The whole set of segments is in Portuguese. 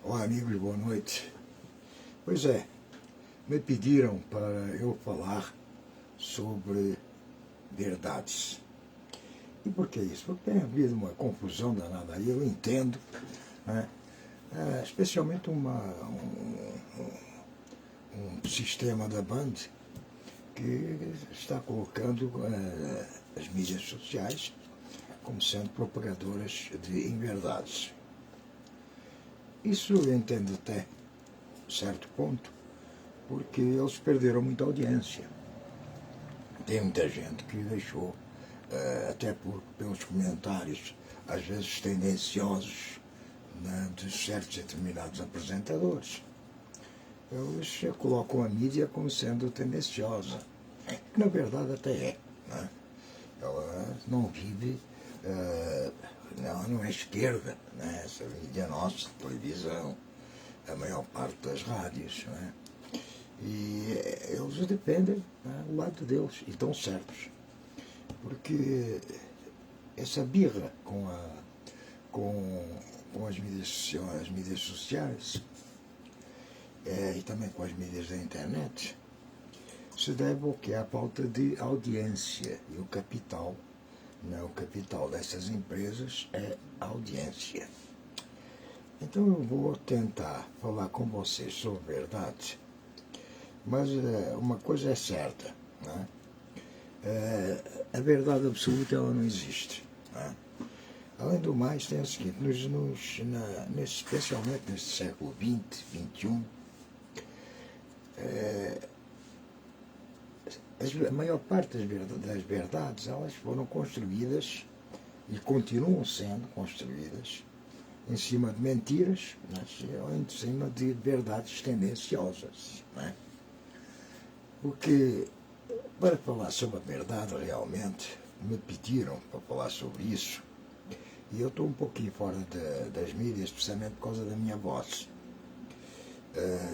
Olá amigos, boa noite. Pois é, me pediram para eu falar sobre verdades. E por que isso? Porque tem havido uma confusão danada aí, eu entendo, né? Especialmente um sistema da Band que está colocando as mídias sociais como sendo propagadoras de inverdades. Isso eu entendo até certo ponto, porque eles perderam muita audiência. Tem muita gente que deixou, até pelos comentários, às vezes tendenciosos, né, de certos determinados apresentadores. Eles colocam a mídia como sendo tendenciosa, que na verdade até é. Né? Ela não vive, não é esquerda, né? Essa mídia nossa, televisão, a maior parte das rádios, né? E eles dependem, né, do lado deles, e estão certos. Porque essa birra com as mídias sociais e também com as mídias da internet, se deve ao que é a falta de audiência. E o capital, né, o capital dessas empresas é a audiência. Então eu vou tentar falar com vocês sobre verdade, mas uma coisa é certa, né? A verdade absoluta ela não existe. Né? Além do mais, tem o seguinte, especialmente neste século XX, XXI, a maior parte das verdades elas foram construídas e continuam sendo construídas em cima de mentiras, ou em cima de verdades tendenciosas. Né? Porque, para falar sobre a verdade realmente, me pediram para falar sobre isso, e eu estou um pouquinho fora das mídias, especialmente por causa da minha voz.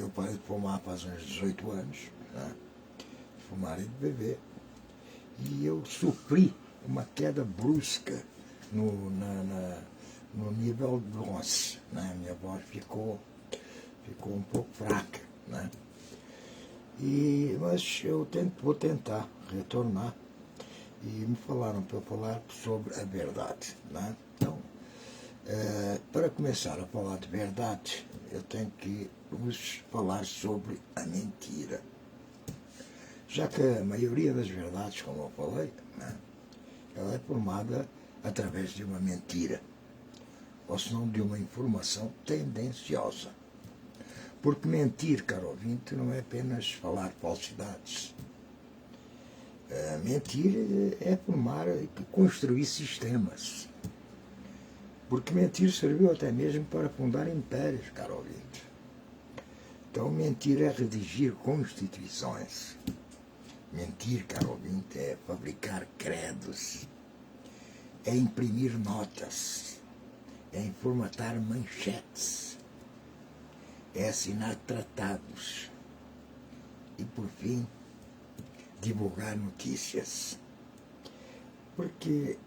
Eu parei de fumar faz uns 18 anos, né? De fumar e de beber, e eu sofri uma queda brusca no nível de voz, né? Minha voz ficou um pouco fraca, né? Mas eu vou tentar retornar, e me falaram para eu falar sobre a verdade, né? Então, para começar a falar de verdade, eu tenho que vos falar sobre a mentira. Já que a maioria das verdades, como eu falei, né, ela é formada através de uma mentira, ou senão de uma informação tendenciosa. Porque mentir, caro ouvinte, não é apenas falar falsidades. Mentir é construir sistemas. Porque mentir serviu até mesmo para fundar impérios, caro ouvinte. Então, mentir é redigir constituições. Mentir, caro ouvinte, é fabricar credos. É imprimir notas. É formatar manchetes. É assinar tratados. E, por fim, divulgar notícias. Porque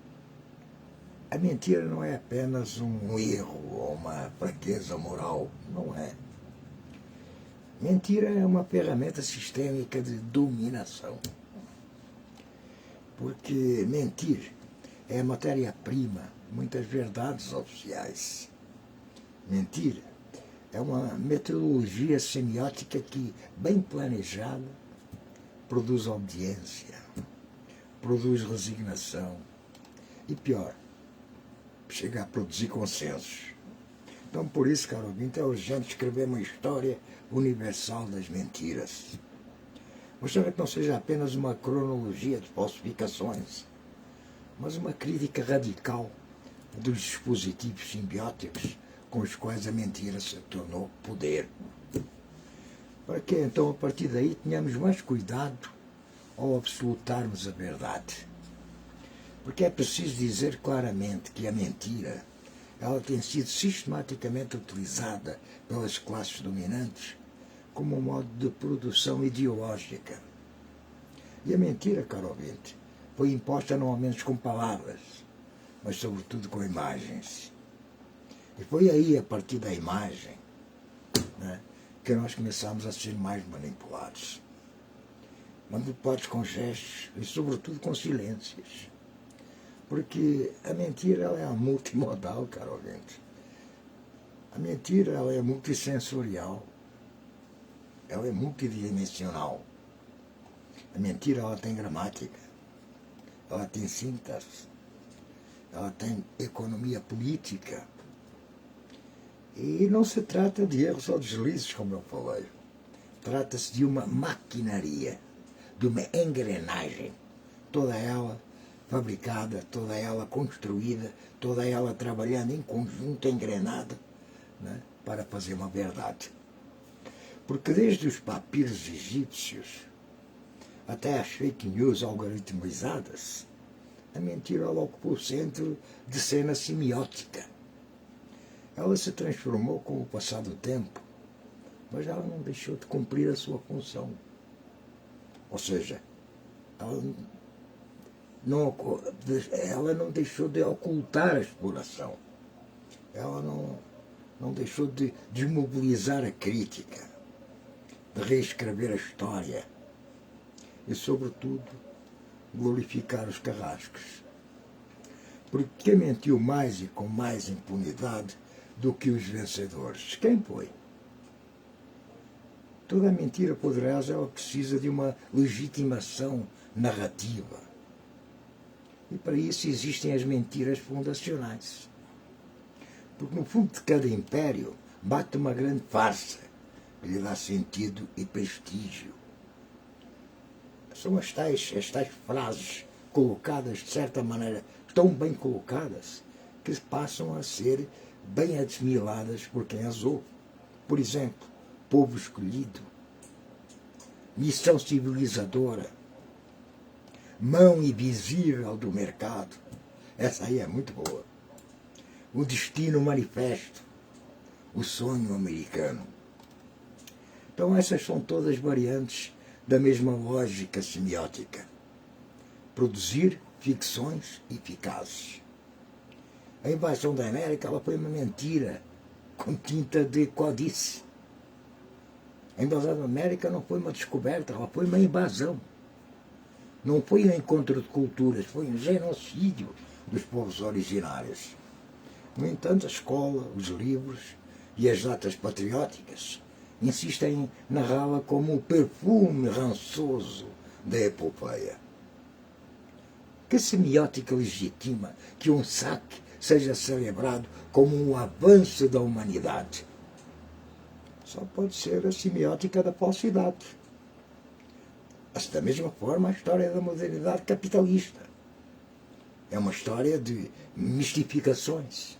a mentira não é apenas um erro ou uma fraqueza moral, não é. Mentira é uma ferramenta sistêmica de dominação. Porque mentir é a matéria-prima de muitas verdades oficiais. Mentir é uma metodologia semiótica que, bem planejada, produz audiência, produz resignação e, pior, chega a produzir consensos. Então, por isso, caro ouvinte, é urgente escrever uma história universal das mentiras. Mostrando que não seja apenas uma cronologia de falsificações, mas uma crítica radical dos dispositivos simbióticos com os quais a mentira se tornou poder. Para que, então, a partir daí, tenhamos mais cuidado ao absolutarmos a verdade. Porque é preciso dizer claramente que a mentira ela tem sido sistematicamente utilizada pelas classes dominantes como um modo de produção ideológica. E a mentira, caro ouvinte, foi imposta não apenas com palavras, mas sobretudo com imagens. E foi aí, a partir da imagem, né, que nós começamos a ser mais manipulados. Manipulados com gestos e, sobretudo, com silêncios. Porque a mentira ela é multimodal, caro ouvinte. A mentira ela é multissensorial. Ela é multidimensional. A mentira ela tem gramática, ela tem síntese, ela tem economia política. E não se trata de erros ou deslizes, como eu falei. Trata-se de uma maquinaria, de uma engrenagem, toda ela fabricada, toda ela construída, toda ela trabalhando em conjunto, engrenada, né, para fazer uma verdade. Porque desde os papiros egípcios até as fake news algoritmizadas, a mentira ela ocupou o centro de cena semiótica. Ela se transformou com o passar do tempo, mas ela não deixou de cumprir a sua função. Ou seja, ela não deixou de ocultar a exploração. Ela não deixou de desmobilizar a crítica, de reescrever a história e, sobretudo, glorificar os carrascos. Porque quem mentiu mais e com mais impunidade do que os vencedores? Quem foi? Toda mentira poderosa ela precisa de uma legitimação narrativa. E para isso existem as mentiras fundacionais. Porque no fundo de cada império bate uma grande farsa que lhe dá sentido e prestígio. São as tais frases colocadas, de certa maneira, tão bem colocadas, que passam a ser bem assimiladas por quem as ouve. Por exemplo, povo escolhido, missão civilizadora, mão invisível do mercado. Essa aí é muito boa. O destino manifesto, o sonho americano. Então essas são todas variantes da mesma lógica semiótica. Produzir ficções eficazes. A invasão da América ela foi uma mentira com tinta de codice. A invasão da América não foi uma descoberta, ela foi uma invasão. Não foi um encontro de culturas, foi um genocídio dos povos originários. No entanto, a escola, os livros e as datas patrióticas insistem em narrá-la como o perfume rançoso da epopeia. Que semiótica legitima que um saque seja celebrado como um avanço da humanidade? Só pode ser a semiótica da falsidade. Da mesma forma, a história da modernidade capitalista. É uma história de mistificações,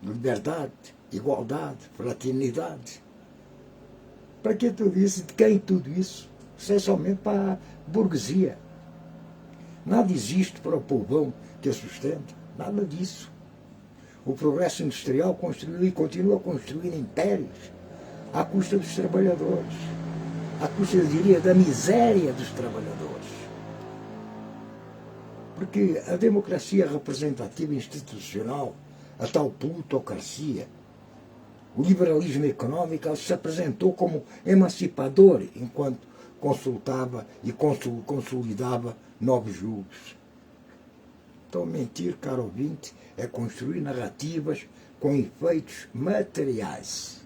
de liberdade, igualdade, fraternidade. Para que tudo isso? De quem tudo isso? Isso é somente para a burguesia. Nada existe para o povão que a sustenta. Nada disso. O progresso industrial construiu e continua a construir impérios à custa dos trabalhadores. À custa, eu diria, da miséria dos trabalhadores. Porque a democracia representativa institucional, a tal plutocracia, o liberalismo económico se apresentou como emancipador enquanto consultava e consolidava novos julgos. Então, mentir, caro ouvinte, é construir narrativas com efeitos materiais.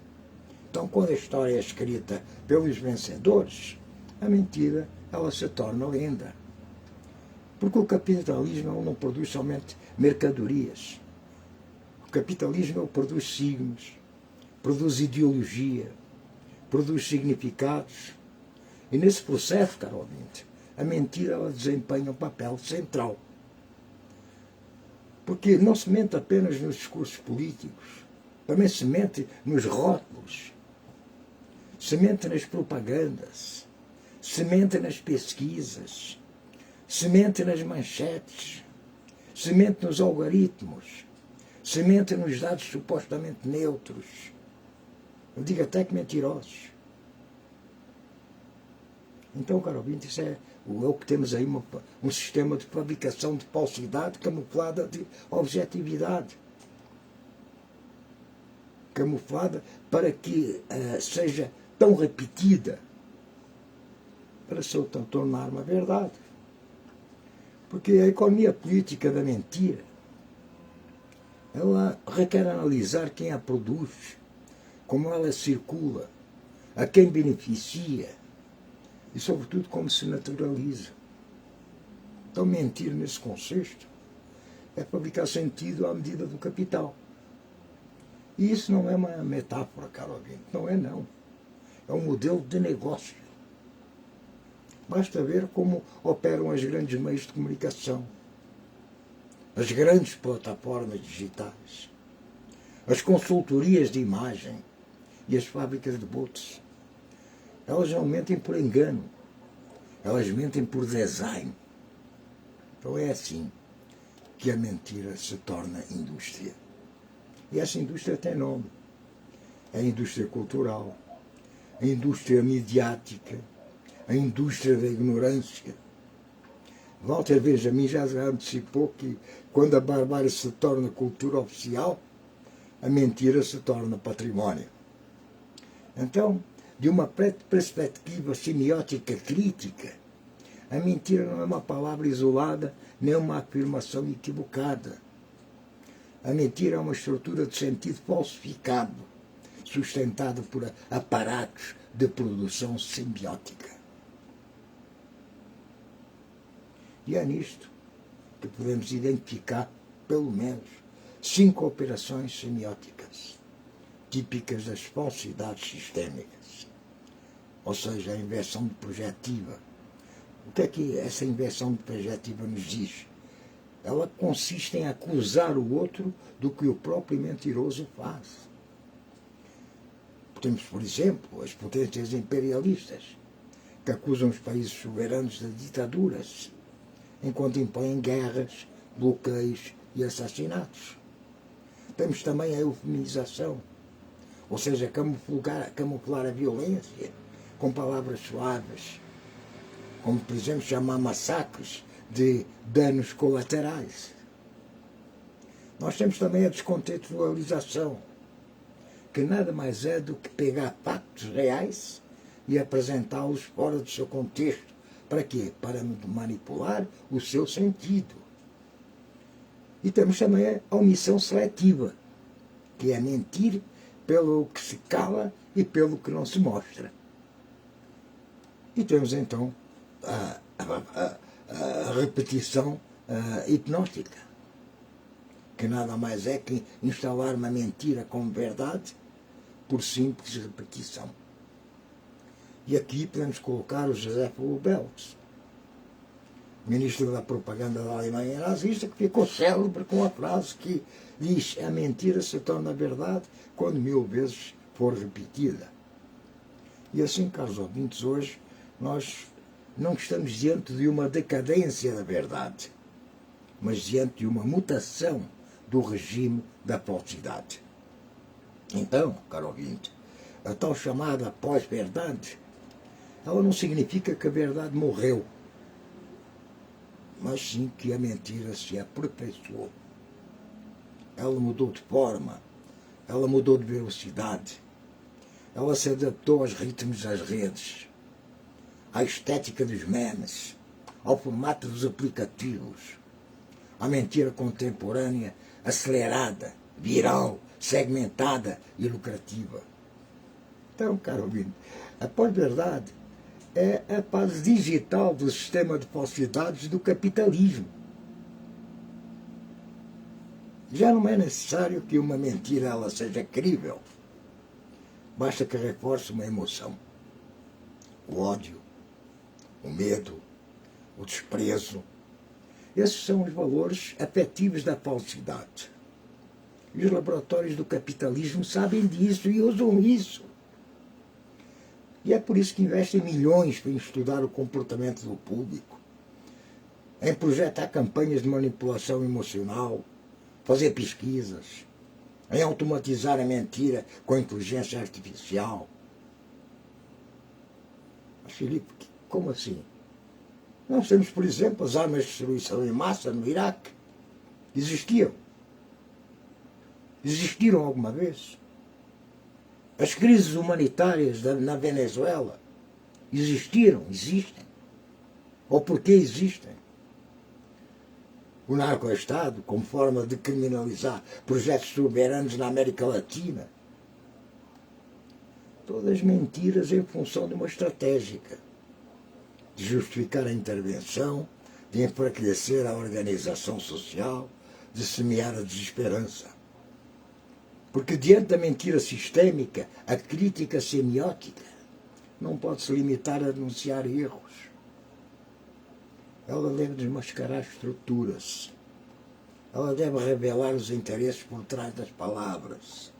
Então, quando a história é escrita pelos vencedores, a mentira ela se torna lenda. Porque o capitalismo não produz somente mercadorias. O capitalismo produz signos, produz ideologia, produz significados. E nesse processo, caro ouvinte, a mentira ela desempenha um papel central. Porque não se mente apenas nos discursos políticos, também se mente nos rótulos, se mente nas propagandas, se mente nas pesquisas, se mente nas manchetes, se mente nos algoritmos, se mente nos dados supostamente neutros. Eu digo até que mentirosos. Então, caro ouvinte, isso é o que temos aí um sistema de fabricação de falsidade camuflada de objetividade. camuflada para que seja tão repetida, para se tornar uma verdade. Porque a economia política da mentira, ela requer analisar quem a produz, como ela circula, a quem beneficia e, sobretudo, como se naturaliza. Então, mentir nesse contexto é fabricar sentido à medida do capital. E isso não é uma metáfora, caro ouvinte, não é não. É um modelo de negócio. Basta ver como operam os grandes meios de comunicação, as grandes plataformas digitais, as consultorias de imagem e as fábricas de bots. Elas não mentem por engano, elas mentem por design. Então é assim que a mentira se torna indústria. E essa indústria tem nome. É a indústria cultural, a indústria midiática, a indústria da ignorância. Walter Benjamin já antecipou que quando a barbárie se torna cultura oficial, a mentira se torna património. Então, de uma perspectiva semiótica crítica, a mentira não é uma palavra isolada, nem uma afirmação equivocada. A mentira é uma estrutura de sentido falsificado, sustentada por aparatos de produção simbiótica. E é nisto que podemos identificar, pelo menos, 5 operações semióticas, típicas das falsidades sistémicas. Ou seja, a inversão de projetiva. O que é que essa inversão de projetiva nos diz? Ela consiste em acusar o outro do que o próprio mentiroso faz. Temos, por exemplo, as potências imperialistas, que acusam os países soberanos de ditaduras, enquanto impõem guerras, bloqueios e assassinatos. Temos também a eufemização, ou seja, camuflar a violência com palavras suaves, como, por exemplo, chamar massacres de danos colaterais. Nós temos também a descontextualização, que nada mais é do que pegar factos reais e apresentá-los fora do seu contexto. Para quê? Para manipular o seu sentido. E temos também a omissão seletiva, que é mentir pelo que se cala e pelo que não se mostra. E temos então a repetição hipnótica, que nada mais é que instalar uma mentira como verdade por simples repetição. E aqui podemos colocar o Joseph Goebbels, ministro da propaganda da Alemanha nazista, que ficou célebre com a frase que diz: a mentira se torna verdade quando 1000 vezes for repetida. E assim, caros ouvintes, hoje nós não estamos diante de uma decadência da verdade, mas diante de uma mutação do regime da falsidade. Então, caro ouvinte, a tal chamada pós-verdade, ela não significa que a verdade morreu, mas sim que a mentira se aperfeiçoou. Ela mudou de forma, ela mudou de velocidade, ela se adaptou aos ritmos das redes, à estética dos memes, ao formato dos aplicativos, à mentira contemporânea acelerada, viral, segmentada e lucrativa. Então, caro ouvinte, a pós-verdade é a fase digital do sistema de falsidades do capitalismo. Já não é necessário que uma mentira ela seja crível. Basta que reforce uma emoção. O ódio, o medo, o desprezo. Esses são os valores afetivos da falsidade. E os laboratórios do capitalismo sabem disso e usam isso. E é por isso que investem milhões para estudar o comportamento do público, em projetar campanhas de manipulação emocional, fazer pesquisas, em automatizar a mentira com a inteligência artificial. Mas, Filipe, como assim? Nós temos, por exemplo, as armas de destruição em massa no Iraque. Existiam. Existiram alguma vez? As crises humanitárias na Venezuela existiram, existem. Ou porque existem. O narco-estado, como forma de criminalizar projetos soberanos na América Latina. Todas mentiras em função de uma estratégica de justificar a intervenção, de enfraquecer a organização social, de semear a desesperança. Porque diante da mentira sistêmica, a crítica semiótica não pode se limitar a denunciar erros. Ela deve desmascarar estruturas. Ela deve revelar os interesses por trás das palavras.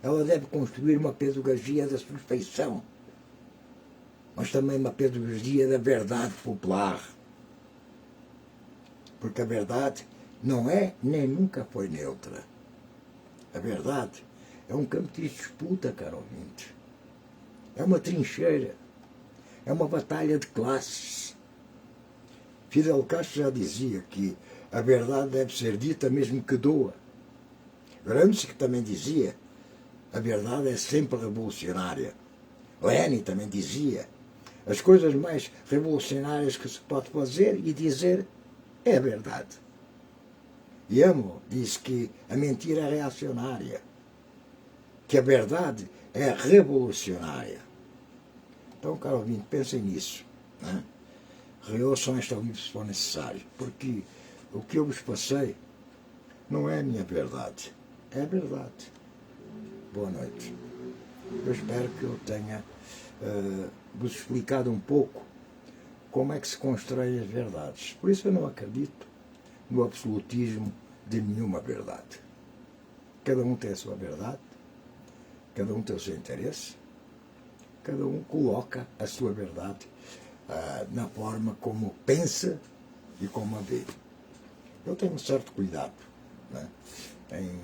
Ela deve construir uma pedagogia da suspeição, mas também uma pedagogia da verdade popular. Porque a verdade não é nem nunca foi neutra. A verdade é um campo de disputa, caro ouvinte. É uma trincheira. É uma batalha de classes. Fidel Castro já dizia que a verdade deve ser dita mesmo que doa. Gramsci também dizia a verdade é sempre revolucionária. Lenin também dizia as coisas mais revolucionárias que se pode fazer e dizer é a verdade. E Amo diz que a mentira é reacionária, que a verdade é revolucionária. Então, caro ouvinte, pensem nisso. Né? Reouçam esta livro se for necessário, porque o que eu vos passei não é a minha verdade, é a verdade. Boa noite. Eu espero que eu tenha vos explicado um pouco como é que se constroem as verdades. Por isso eu não acredito no absolutismo de nenhuma verdade. Cada um tem a sua verdade, cada um tem o seu interesse, cada um coloca a sua verdade na forma como pensa e como a vê. Eu tenho um certo cuidado, né, em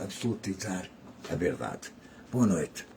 absolutizar a verdade. Boa noite.